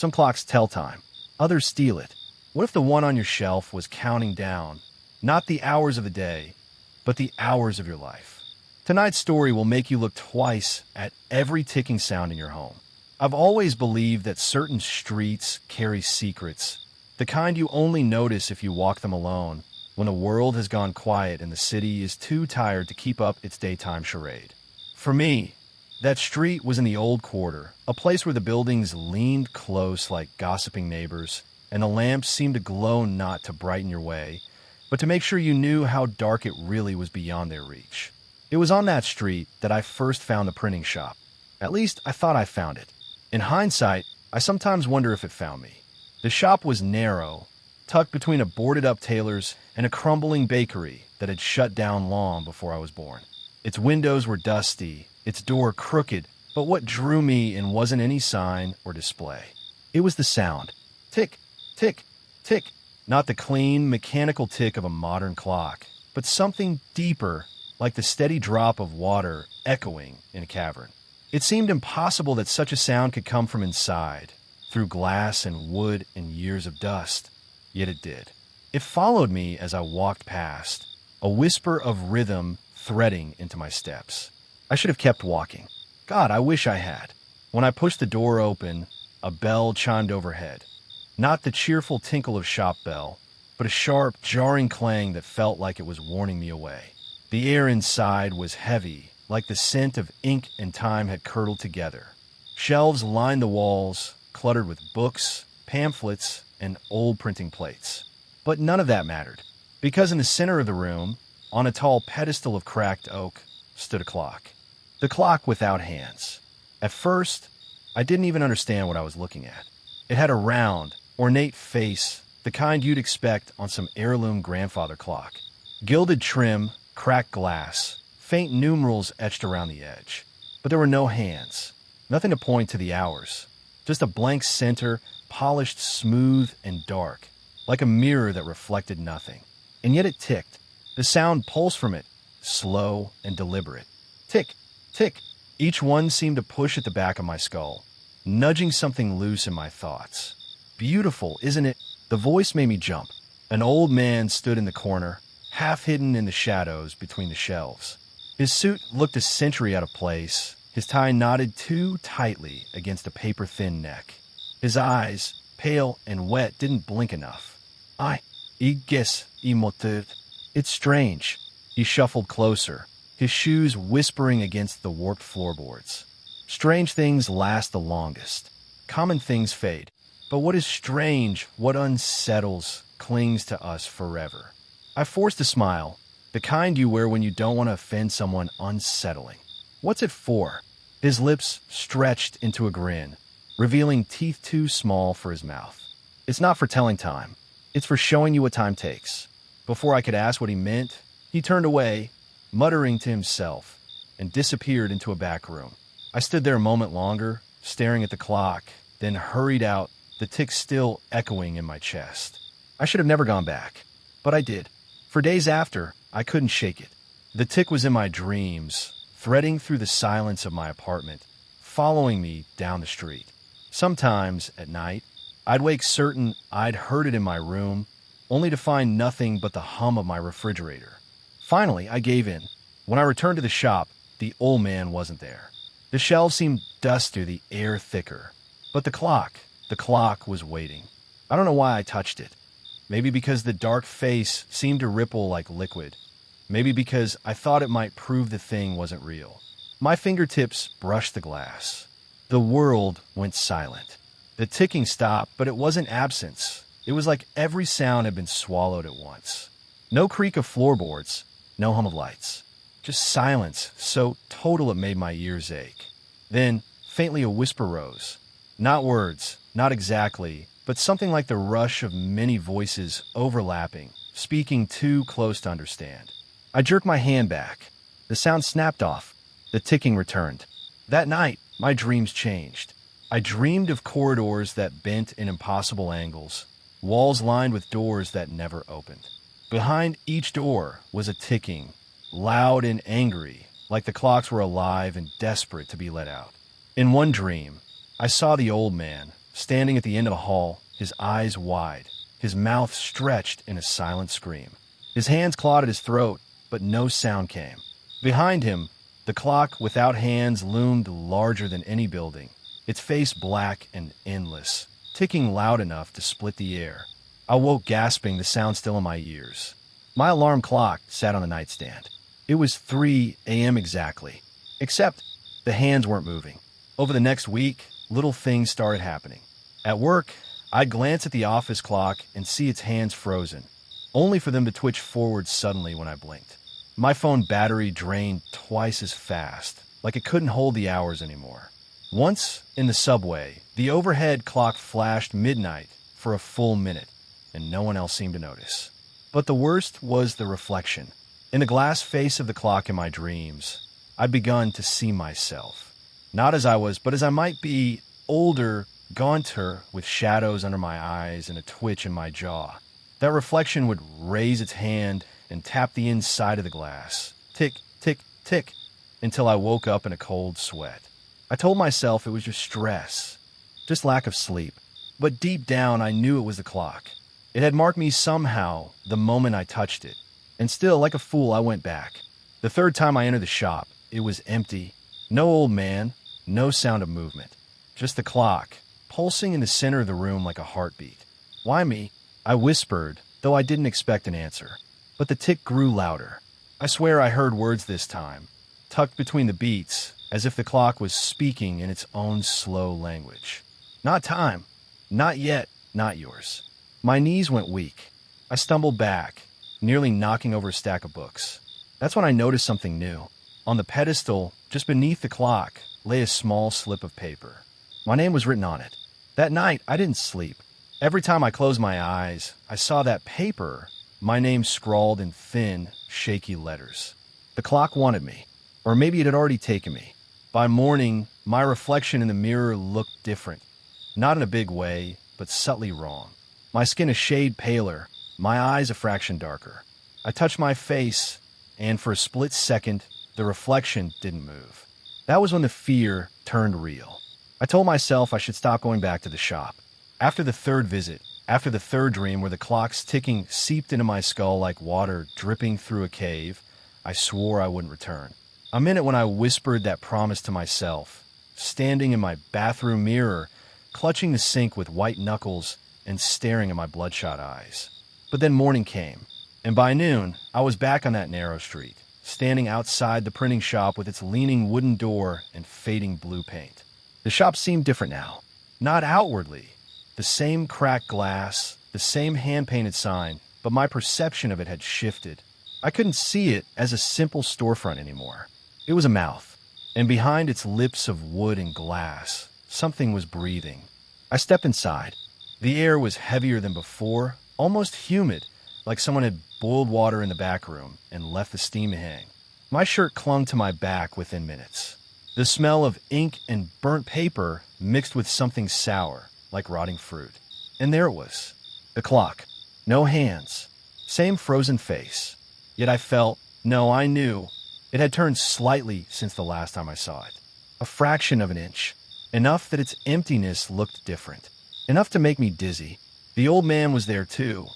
Some clocks tell time, others steal it. What if the one on your shelf was counting down, not the hours of the day, but the hours of your life? Tonight's story will make you look twice at every ticking sound in your home. I've always believed that certain streets carry secrets, the kind you only notice if you walk them alone, when the world has gone quiet and the city is too tired to keep up its daytime charade. For me, that street was in the Old Quarter, a place where the buildings leaned close like gossiping neighbors, and the lamps seemed to glow not to brighten your way, but to make sure you knew how dark it really was beyond their reach. It was on that street that I first found the printing shop. At least I thought I found it. In hindsight, I sometimes wonder if it found me. The shop was narrow, tucked between a boarded-up tailor's and a crumbling bakery that had shut down long before I was born. Its windows were dusty, its door crooked, but what drew me in wasn't any sign or display. It was the sound. Tick, tick, tick. Not the clean, mechanical tick of a modern clock, but something deeper, like the steady drop of water echoing in a cavern. It seemed impossible that such a sound could come from inside, through glass and wood and years of dust. Yet it did. It followed me as I walked past, a whisper of rhythm threading into my steps. I should have kept walking. God, I wish I had. When I pushed the door open, a bell chimed overhead. Not the cheerful tinkle of shop bell, but a sharp, jarring clang that felt like it was warning me away. The air inside was heavy, like the scent of ink and time had curdled together. Shelves lined the walls, cluttered with books, pamphlets, and old printing plates. But none of that mattered, because in the center of the room, on a tall pedestal of cracked oak, stood a clock. The clock without hands. At first, I didn't even understand what I was looking at. It had a round, ornate face, the kind you'd expect on some heirloom grandfather clock. Gilded trim, cracked glass, faint numerals etched around the edge. But there were no hands, nothing to point to the hours. Just a blank center, polished smooth and dark, like a mirror that reflected nothing. And yet it ticked. The sound pulsed from it, slow and deliberate. Tick, tick. Each one seemed to push at the back of my skull, nudging something loose in my thoughts. Beautiful, isn't it? The voice made me jump. An old man stood in the corner, half hidden in the shadows between the shelves. His suit looked a century out of place, his tie knotted too tightly against a paper-thin neck. His eyes, pale and wet, didn't blink enough. I guess, emotive. It's strange. He shuffled closer, his shoes whispering against the warped floorboards. Strange things last the longest. Common things fade. But what is strange, what unsettles, clings to us forever. I forced a smile, the kind you wear when you don't want to offend someone unsettling. What's it for? His lips stretched into a grin, revealing teeth too small for his mouth. It's not for telling time. It's for showing you what time takes. Before I could ask what he meant, he turned away, muttering to himself, and disappeared into a back room. I stood there a moment longer, staring at the clock, then hurried out, the tick still echoing in my chest. I should have never gone back, but I did. For days after, I couldn't shake it. The tick was in my dreams, threading through the silence of my apartment, following me down the street. Sometimes, at night, I'd wake certain I'd heard it in my room, only to find nothing but the hum of my refrigerator. Finally, I gave in. When I returned to the shop, the old man wasn't there. The shelves seemed dustier, the air thicker. But the clock was waiting. I don't know why I touched it. Maybe because the dark face seemed to ripple like liquid. Maybe because I thought it might prove the thing wasn't real. My fingertips brushed the glass. The world went silent. The ticking stopped, but it wasn't absence. It was like every sound had been swallowed at once. No creak of floorboards, no hum of lights. Just silence, so total it made my ears ache. Then, faintly, a whisper rose. Not words, not exactly, but something like the rush of many voices overlapping, speaking too close to understand. I jerked my hand back. The sound snapped off. The ticking returned. That night, my dreams changed. I dreamed of corridors that bent in impossible angles, walls lined with doors that never opened. Behind each door was a ticking, loud and angry, like the clocks were alive and desperate to be let out. In one dream, I saw the old man, standing at the end of a hall, his eyes wide, his mouth stretched in a silent scream. His hands clawed at his throat, but no sound came. Behind him, the clock without hands loomed larger than any building, its face black and endless, ticking loud enough to split the air. I woke gasping, the sound still in my ears. My alarm clock sat on the nightstand. It was 3 a.m. exactly, except the hands weren't moving. Over the next week, little things started happening. At work, I'd glance at the office clock and see its hands frozen, only for them to twitch forward suddenly when I blinked. My phone battery drained twice as fast, like it couldn't hold the hours anymore. Once, in the subway, the overhead clock flashed midnight for a full minute, and no one else seemed to notice. But the worst was the reflection. In the glass face of the clock in my dreams, I'd begun to see myself. Not as I was, but as I might be, older, gaunter, with shadows under my eyes and a twitch in my jaw. That reflection would raise its hand and tap the inside of the glass. Tick, tick, tick, until I woke up in a cold sweat. I told myself it was just stress, just lack of sleep. But deep down, I knew it was the clock. It had marked me somehow the moment I touched it. And still, like a fool, I went back. The third time I entered the shop, it was empty. No old man, no sound of movement. Just the clock, pulsing in the center of the room like a heartbeat. Why me? I whispered, though I didn't expect an answer. But the tick grew louder. I swear I heard words this time, tucked between the beats, as if the clock was speaking in its own slow language. Not time. Not yet. Not yours. My knees went weak. I stumbled back, nearly knocking over a stack of books. That's when I noticed something new. On the pedestal, just beneath the clock, lay a small slip of paper. My name was written on it. That night, I didn't sleep. Every time I closed my eyes, I saw that paper, my name scrawled in thin, shaky letters. The clock wanted me, or maybe it had already taken me. By morning, my reflection in the mirror looked different. Not in a big way, but subtly wrong. My skin a shade paler, my eyes a fraction darker. I touched my face, and for a split second, the reflection didn't move. That was when the fear turned real. I told myself I should stop going back to the shop. After the third visit, after the third dream where the clock's ticking seeped into my skull like water dripping through a cave, I swore I wouldn't return. A minute when I whispered that promise to myself, standing in my bathroom mirror, clutching the sink with white knuckles and staring at my bloodshot eyes. But then morning came, and by noon, I was back on that narrow street, standing outside the printing shop with its leaning wooden door and fading blue paint. The shop seemed different now. Not outwardly. The same cracked glass, the same hand-painted sign, but my perception of it had shifted. I couldn't see it as a simple storefront anymore. It was a mouth, and behind its lips of wood and glass, something was breathing. I stepped inside. The air was heavier than before, almost humid, like someone had boiled water in the back room and left the steam to hang. My shirt clung to my back within minutes. The smell of ink and burnt paper mixed with something sour, like rotting fruit. And there it was. The clock. No hands. Same frozen face. Yet I felt, no, I knew, it had turned slightly since the last time I saw it. A fraction of an inch. Enough that its emptiness looked different. Enough to make me dizzy. The old man was there too,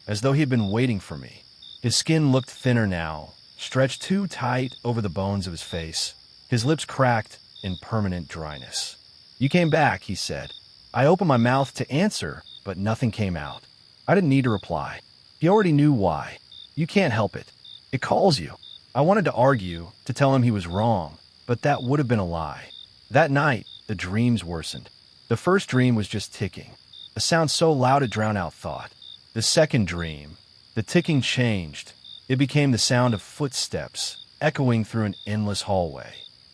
as though he had been waiting for me. His skin looked thinner now, stretched too tight over the bones of his face. His lips cracked in permanent dryness. "You came back," he said. I opened my mouth to answer, but nothing came out. I didn't need to reply. He already knew why. You can't help it. It calls you. I wanted to argue, to tell him he was wrong, but that would have been a lie. That night, the dreams worsened. The first dream was just ticking, a sound so loud it drowned out thought. The second dream, the ticking changed. It became the sound of footsteps echoing through an endless hallway.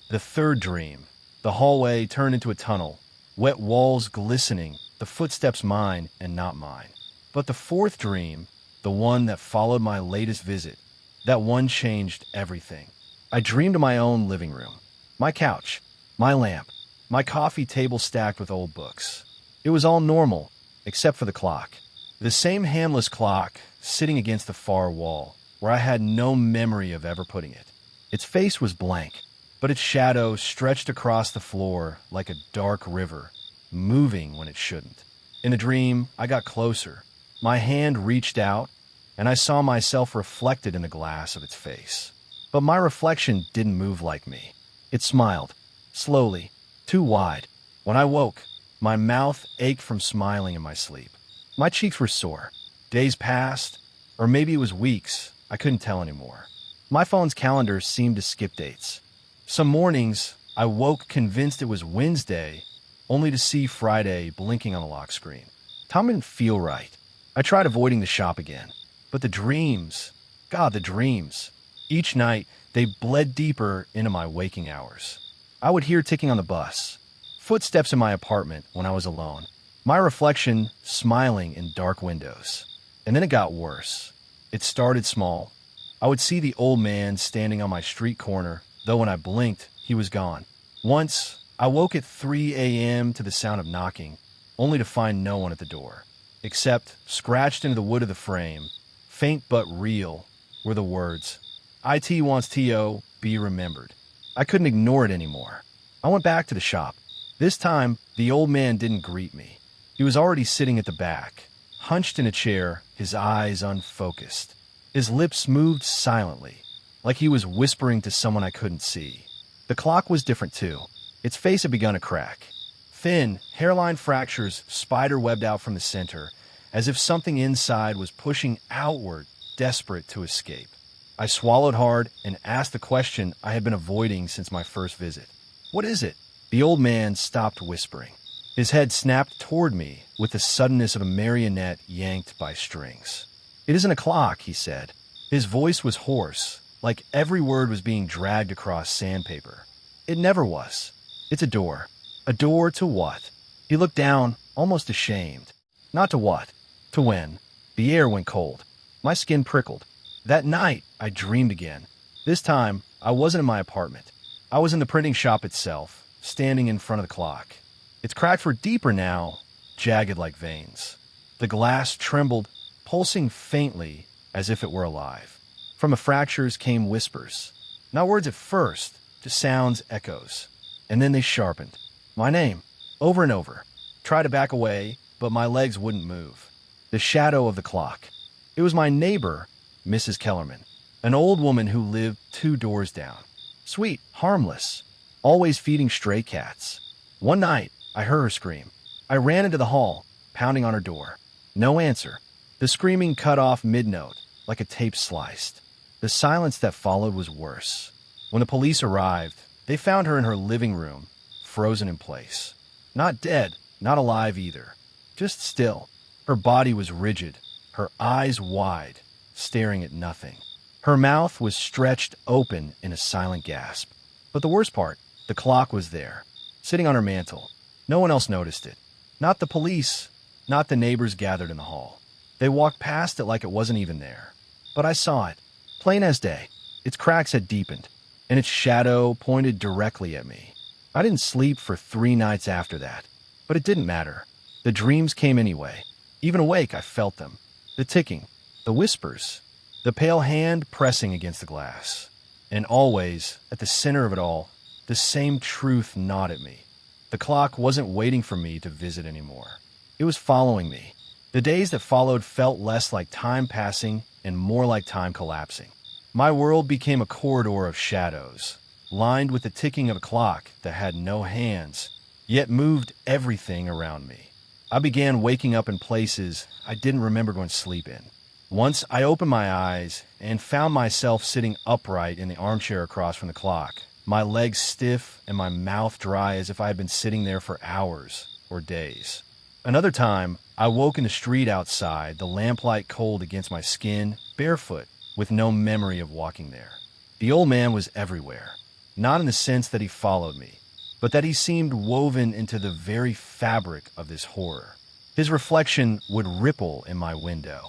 The third dream, the hallway turned into a tunnel, wet walls glistening, the footsteps mine and not mine. But the fourth dream, the one that followed my latest visit, that one changed everything. I dreamed of my own living room, my couch, my lamp, my coffee table stacked with old books. It was all normal, except for the clock. The same handless clock sitting against the far wall, where I had no memory of ever putting it. Its face was blank, but its shadow stretched across the floor like a dark river, moving when it shouldn't. In the dream, I got closer. My hand reached out, and I saw myself reflected in the glass of its face. But my reflection didn't move like me. It smiled, slowly, too wide. When I woke, my mouth ached from smiling in my sleep. My cheeks were sore. Days passed, or maybe it was weeks. I couldn't tell anymore. My phone's calendar seemed to skip dates. Some mornings, I woke convinced it was Wednesday, only to see Friday blinking on the lock screen. Time didn't feel right. I tried avoiding the shop again. But the dreams, God, the dreams. Each night, they bled deeper into my waking hours. I would hear ticking on the bus, footsteps in my apartment when I was alone, my reflection smiling in dark windows. And then it got worse. It started small. I would see the old man standing on my street corner, though when I blinked, he was gone. Once, I woke at 3 a.m. to the sound of knocking, only to find no one at the door, except scratched into the wood of the frame, faint but real, were the words, "IT wants TO, be remembered." I couldn't ignore it anymore. I went back to the shop. This time, the old man didn't greet me. He was already sitting at the back, hunched in a chair, his eyes unfocused. His lips moved silently, like he was whispering to someone I couldn't see. The clock was different too. Its face had begun to crack. Thin, hairline fractures spider-webbed out from the center, as if something inside was pushing outward, desperate to escape. I swallowed hard and asked the question I had been avoiding since my first visit. "What is it?" The old man stopped whispering. His head snapped toward me with the suddenness of a marionette yanked by strings. "It isn't a clock," he said. His voice was hoarse, like every word was being dragged across sandpaper. "It never was. It's a door." A door to what? He looked down, almost ashamed. Not to what? To when? The air went cold. My skin prickled. That night, I dreamed again. This time, I wasn't in my apartment. I was in the printing shop itself, standing in front of the clock. Its cracks were deeper now, jagged like veins. The glass trembled, pulsing faintly as if it were alive. From the fractures came whispers. Not words at first, just sounds, echoes. And then they sharpened. My name, over and over. Tried to back away, but my legs wouldn't move. The shadow of the clock. It was my neighbor, Mrs. Kellerman, an old woman who lived 2 doors down. Sweet, harmless, always feeding stray cats. One night, I heard her scream. I ran into the hall, pounding on her door. No answer. The screaming cut off mid-note, like a tape sliced. The silence that followed was worse. When the police arrived, they found her in her living room, frozen in place. Not dead, not alive either. Just still. Her body was rigid, her eyes wide, staring at nothing. Her mouth was stretched open in a silent gasp. But the worst part, the clock was there, sitting on her mantel. No one else noticed it. Not the police, not the neighbors gathered in the hall. They walked past it like it wasn't even there. But I saw it, plain as day. Its cracks had deepened, and its shadow pointed directly at me. I didn't sleep for 3 nights after that, but it didn't matter. The dreams came anyway. Even awake, I felt them. The ticking, the whispers, the pale hand pressing against the glass. And always, at the center of it all, the same truth gnawed at me. The clock wasn't waiting for me to visit anymore. It was following me. The days that followed felt less like time passing and more like time collapsing. My world became a corridor of shadows, lined with the ticking of a clock that had no hands, yet moved everything around me. I began waking up in places I didn't remember going to sleep in. Once I opened my eyes and found myself sitting upright in the armchair across from the clock, my legs stiff and my mouth dry as if I had been sitting there for hours or days. Another time, I woke in the street outside, the lamplight cold against my skin, barefoot, with no memory of walking there. The old man was everywhere, not in the sense that he followed me, but that he seemed woven into the very fabric of this horror. His reflection would ripple in my window.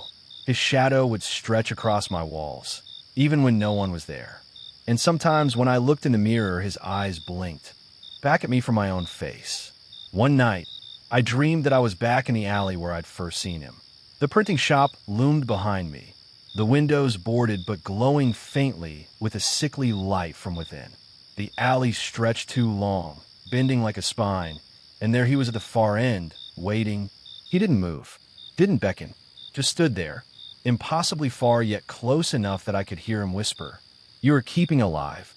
His shadow would stretch across my walls, even when no one was there. And sometimes when I looked in the mirror, his eyes blinked, back at me from my own face. One night, I dreamed that I was back in the alley where I'd first seen him. The printing shop loomed behind me, the windows boarded but glowing faintly with a sickly light from within. The alley stretched too long, bending like a spine, And there he was at the far end, waiting. He didn't move, didn't beckon, just stood there, impossibly far yet close enough that I could hear him whisper, "You are keeping alive."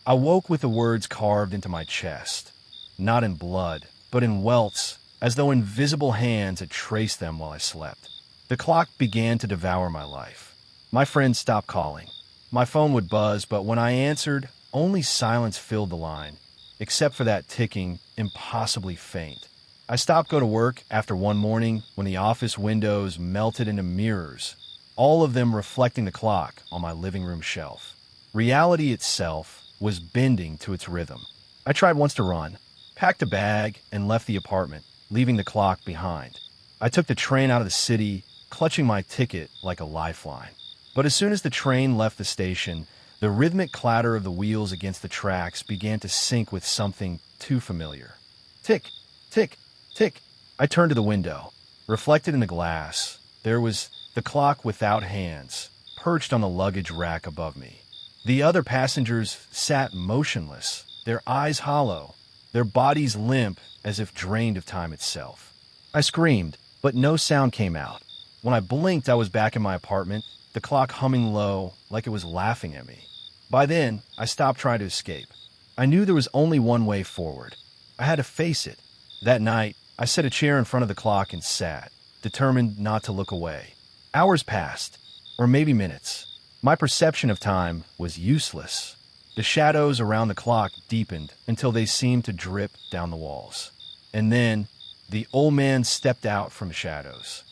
I woke with the words carved into my chest, not in blood, but in welts, as though invisible hands had traced them while I slept. The clock began to devour my life. My friends stopped calling. My phone would buzz, but when I answered, only silence filled the line, except for that ticking, impossibly faint. I stopped going to work after one morning when the office windows melted into mirrors, all of them reflecting the clock on my living room shelf. Reality itself was bending to its rhythm. I tried once to run, packed a bag, and left the apartment, leaving the clock behind. I took the train out of the city, clutching my ticket like a lifeline. But as soon as the train left the station, the rhythmic clatter of the wheels against the tracks began to sync with something too familiar. Tick, tick, tick. I turned to the window. Reflected in the glass, there was the clock without hands, perched on the luggage rack above me. The other passengers sat motionless, their eyes hollow, their bodies limp as if drained of time itself. I screamed, but no sound came out. When I blinked, I was back in my apartment, the clock humming low like it was laughing at me. By then, I stopped trying to escape. I knew there was only one way forward. I had to face it. That night, I set a chair in front of the clock and sat, determined not to look away. Hours passed, or maybe minutes. My perception of time was useless. The shadows around the clock deepened until they seemed to drip down the walls. And then, the old man stepped out from the shadows.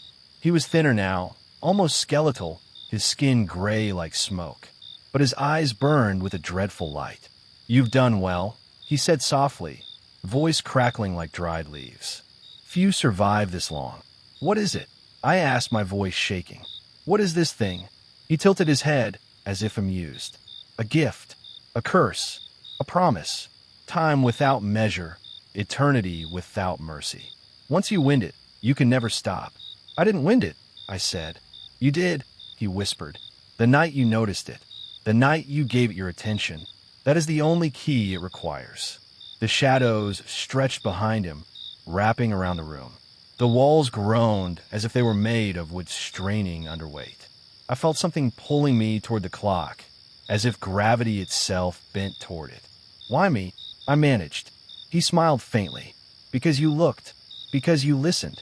He was thinner now, almost skeletal, his skin gray like smoke. But his eyes burned with a dreadful light. "You've done well," he said softly, voice crackling like dried leaves. "Few survive this long." "What is it?" I asked, my voice shaking. "What is this thing?" He tilted his head, as if amused. "A gift, a curse, a promise, time without measure, eternity without mercy. Once you wind it, you can never stop." "I didn't wind it," I said. "You did," he whispered. "The night you noticed it. The night you gave it your attention. That is the only key it requires." The shadows stretched behind him, wrapping around the room. The walls groaned as if they were made of wood straining under weight. I felt something pulling me toward the clock, as if gravity itself bent toward it. "Why me?" I managed. He smiled faintly. "Because you looked. Because you listened."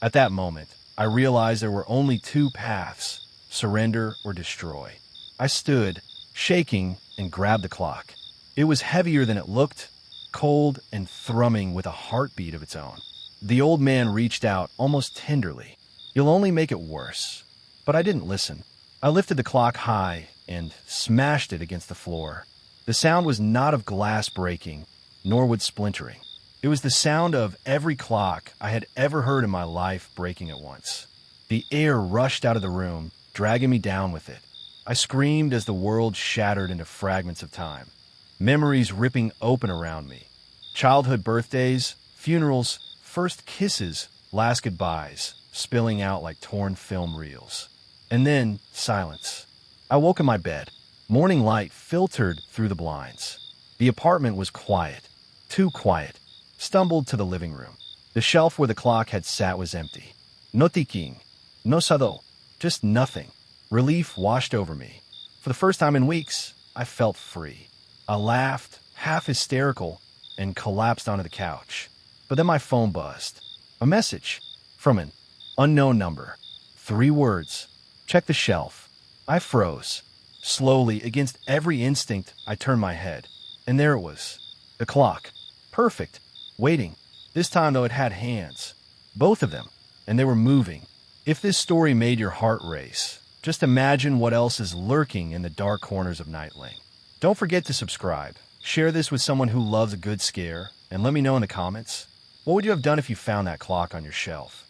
At that moment, I realized there were only two paths: surrender or destroy. I stood, shaking, and grabbed the clock. It was heavier than it looked, cold and thrumming with a heartbeat of its own. The old man reached out almost tenderly. "You'll only make it worse." But I didn't listen. I lifted the clock high and smashed it against the floor. The sound was not of glass breaking, nor wood splintering. It was the sound of every clock I had ever heard in my life breaking at once. The air rushed out of the room, dragging me down with it. I screamed as the world shattered into fragments of time. Memories ripping open around me. Childhood birthdays, funerals, first kisses, last goodbyes, spilling out like torn film reels. And then, silence. I woke in my bed. Morning light filtered through the blinds. The apartment was quiet. Too quiet. Stumbled to the living room. The shelf where the clock had sat was empty. No tiking. No sado. Just nothing. Relief washed over me. For the first time in weeks, I felt free. I laughed, half hysterical, and collapsed onto the couch. But then my phone buzzed. A message from an unknown number. 3 words. "Check the shelf." I froze. Slowly, against every instinct, I turned my head. And there it was. The clock. Perfect. Waiting. This time, though, it had hands. Both of them. And they were moving. If this story made your heart race, just imagine what else is lurking in the dark corners of Nightling. Don't forget to subscribe. Share this with someone who loves a good scare, and let me know in the comments. What would you have done if you found that clock on your shelf?